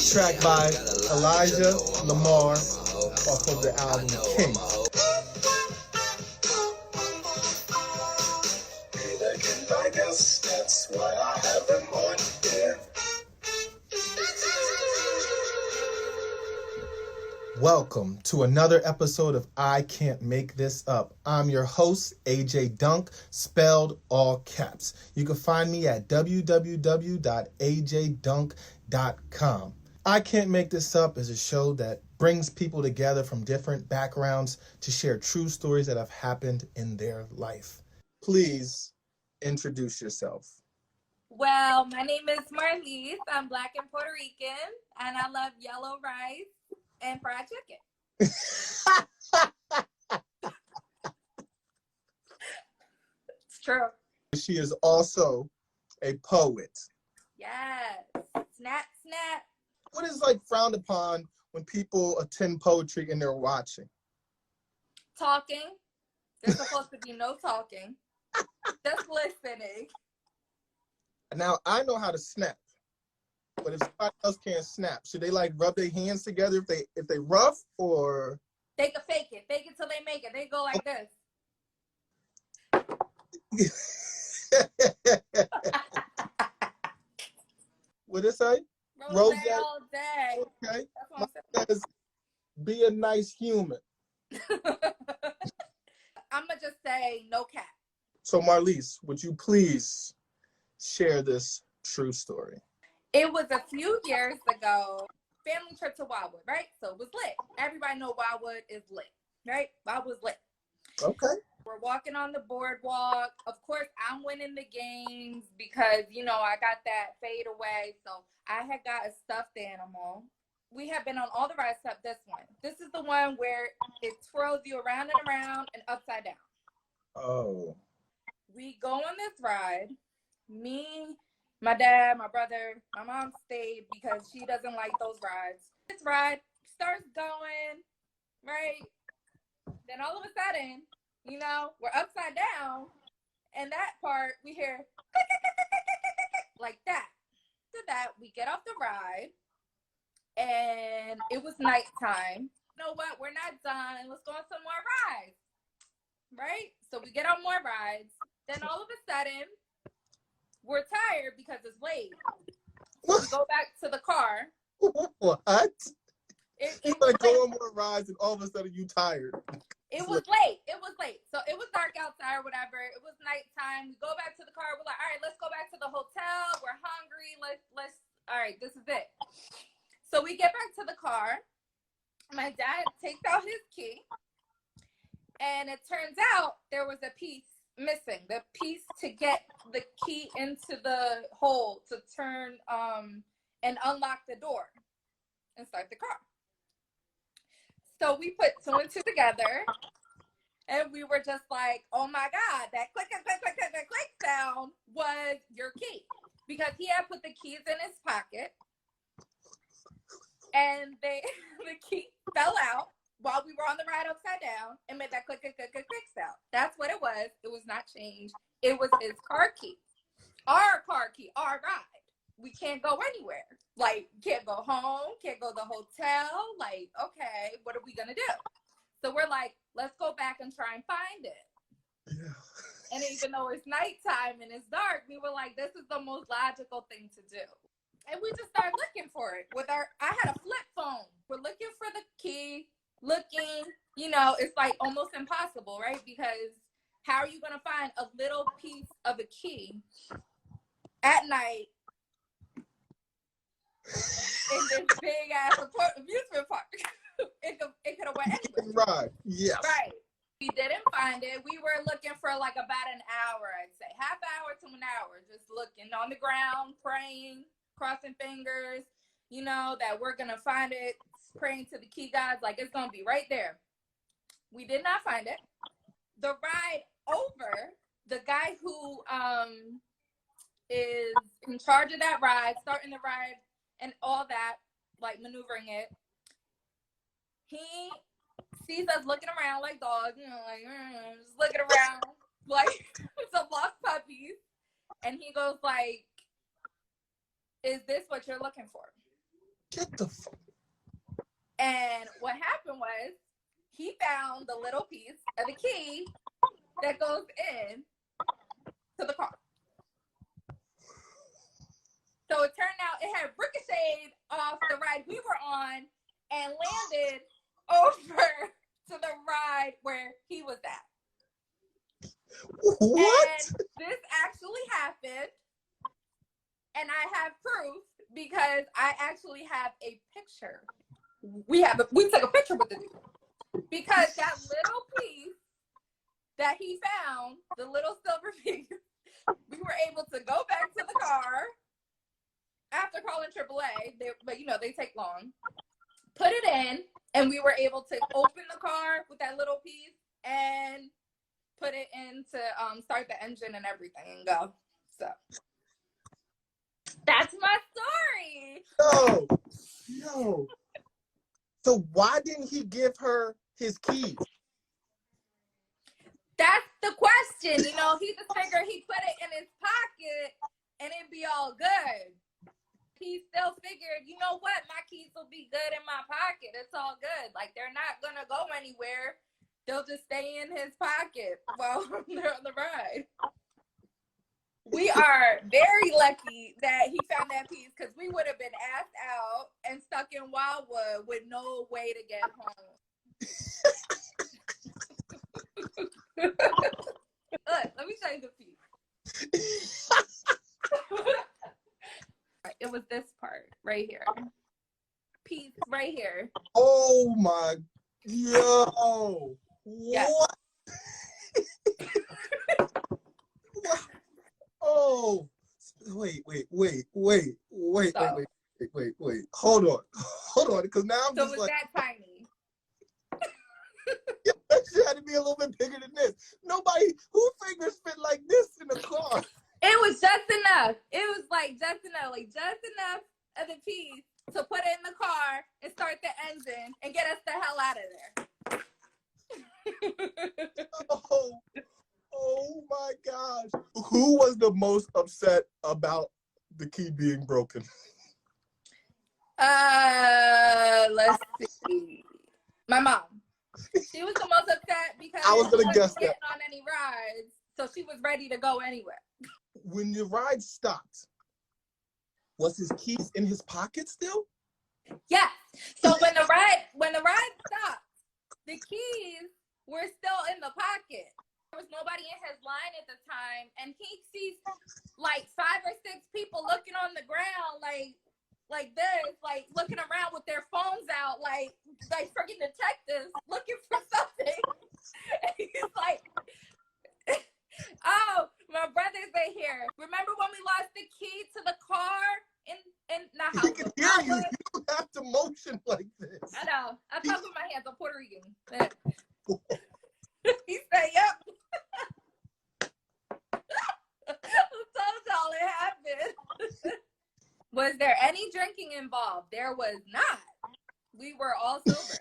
track by Elijah Lamar off of the album King. I guess that's why I have them on here. Welcome to another episode of I Can't Make This Up. I'm your host, AJ Dunk, spelled all caps. You can find me at www.ajdunk.com. I Can't Make This Up is a show that brings people together from different backgrounds to share true stories that have happened in their life. Please introduce yourself. Well, my name is Marlise. I'm Black and Puerto Rican, and I love yellow rice and fried chicken. It's true. She is also a poet. Yes. Snap, snap. What is frowned upon when people attend poetry and they're watching? Talking. There's supposed to be no talking. Just listening. Now, I know how to snap. But if somebody else can't snap, should they rub their hands together if they rough, or they can fake it till they make it. They go like this. What did it say? Rose all day. Okay. Says, be a nice human. I'm gonna just say no cap. So Marlise, would you please share this true story? It was a few years ago, family trip to Wildwood, right? So it was lit. Everybody know Wildwood is lit, right? Wildwood's lit. Okay. We're walking on the boardwalk. Of course, I'm winning the games because, I got that fade away. So I had got a stuffed animal. We have been on all the rides except this one. This is the one where it twirls you around and around and upside down. Oh. We go on this ride. Me, my dad, my brother, my mom stayed because she doesn't like those rides. This ride starts going, right? Then all of a sudden, we're upside down. And that part, we hear like that. So that we get off the ride. And it was nighttime. You know what? We're not done. Let's go on some more rides. Right? So we get on more rides. Then all of a sudden, we're tired because it's late. So we go back to the car. What? You want to go on more rides and all of a sudden you tired. It was late. So it was dark outside or whatever. It was nighttime. We go back to the car. We're like, all right, let's go back to the hotel. We're hungry. Let's all right, this is it. So we get back to the car. My dad takes out his key. And it turns out there was a piece missing, the piece to get the key into the hole to turn and unlock the door and start the car. So we put two and two together and we were just like, oh my God, that click sound was your key, because he had put the keys in his pocket and the key fell out while we were on the ride upside down and made that click sound. That's what it was. It was not changed. It was his car key. Our car key, our ride. We can't go anywhere. Can't go home, can't go to the hotel. Okay, what are we going to do? So we're like, let's go back and try and find it. Yeah. And even though it's nighttime and it's dark, we were like, this is the most logical thing to do. And we just started looking for it. I had a flip phone. We're looking for the key. Looking, it's almost impossible, right? Because how are you going to find a little piece of a key at night in this big ass amusement park? It could have went anywhere. Right. Yes. Right. We didn't find it. We were looking for about an hour, I'd say. Half hour to an hour, just looking on the ground, praying, crossing fingers, that we're going to find it. Praying to the key gods, it's gonna be right there. We did not find it. The ride over, the guy who is in charge of that ride, starting the ride and all that, maneuvering it, he sees us looking around like dogs, just looking around like some lost puppies, and he goes is this what you're looking for? Get the fuck. And what happened was he found the little piece of the key that goes in to the car. So it turned out it had ricocheted off the ride we were on and landed over to the ride where he was at. What? And this actually happened. And I have proof because I actually have a picture. We took a picture with the dude. Because that little piece that he found, the little silver piece, we were able to go back to the car after calling AAA, they take long, put it in, and we were able to open the car with that little piece and put it in to start the engine and everything and go. So that's my story. No. So why didn't he give her his keys? That's the question. He just figured he put it in his pocket and it'd be all good. He still figured, you know what? My keys will be good in my pocket. It's all good. Like, they're not going to go anywhere. They'll just stay in his pocket while they're on the ride. We are very lucky that he found that piece because we would have been assed out and stuck in Wildwood with no way to get home. Look, let me show you the piece. It was this part right here. Piece right here. Oh my, yo. Yes. What? Oh, wait. Hold on, because now I'm so just was like, that tiny? yeah, that shit had to be a little bit bigger than this. Nobody, who fingers fit like this in a car? It was just enough. It was just enough of the piece to put it in the car and start the engine and get us the hell out of there. Oh my gosh. Who was the most upset about the key being broken? Let's see. My mom. She was the most upset because I was gonna she wasn't guess getting that. on any rides, so she was ready to go anywhere. When the ride stopped, was his keys in his pocket still? Yeah. So when the ride stopped, the keys were still in the pocket. There was nobody in his line at the time, and he sees like 5 or 6 people looking on the ground like this, like looking around with their phones out, like freaking detectives looking for something. And he's like, oh, my brother's in here. Remember when we lost the key to the car in not He house? can hear you. You don't have to motion like this. I know. I talk with my hands. I'm Puerto Rican. He said, yep. I told y'all it happened. Was there any drinking involved? There was not. We were all sober.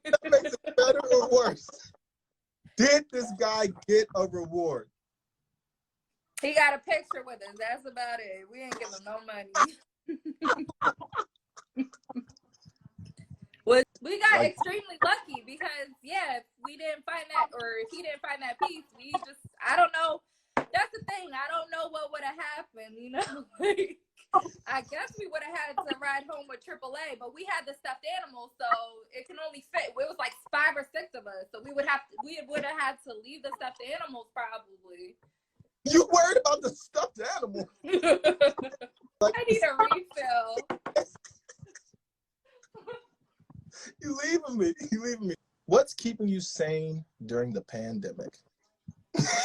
That makes it better or worse? Did this guy get a reward? He got a picture with us. That's about it. We ain't give him no money. We got extremely lucky because, if we didn't find that, or if he didn't find that piece, I don't know. That's the thing. I don't know what would have happened, I guess we would have had to ride home with AAA, but we had the stuffed animals, so it can only fit. It was like 5 or 6 of us, so we would have had to leave the stuffed animals probably. You worried about the stuffed animal? I need a refill. You leaving me. What's keeping you sane during the pandemic? Spit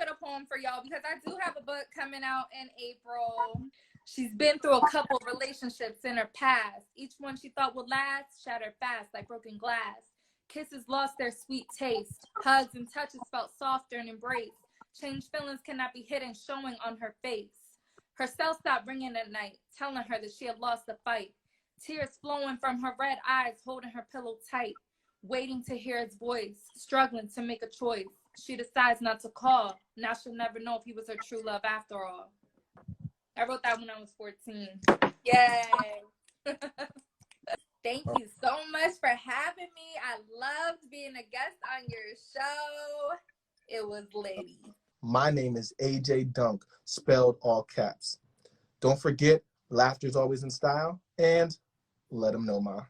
a poem for y'all because I do have a book coming out in April. She's been through a couple relationships in her past. Each one she thought would last shattered fast like broken glass. Kisses lost their sweet taste. Hugs and touches felt softer and embraced. Changed feelings cannot be hidden, showing on her face. Her cell stopped ringing at night, telling her that she had lost the fight. Tears flowing from her red eyes, holding her pillow tight. waiting to hear his voice, struggling to make a choice. She decides not to call. Now she'll never know if he was her true love after all. I wrote that when I was 14. Yay. Thank you so much for having me. I loved being a guest on your show. It was Liddy. My name is AJ Dunk, spelled all caps. Don't forget, laughter is always in style, and let them know, Ma.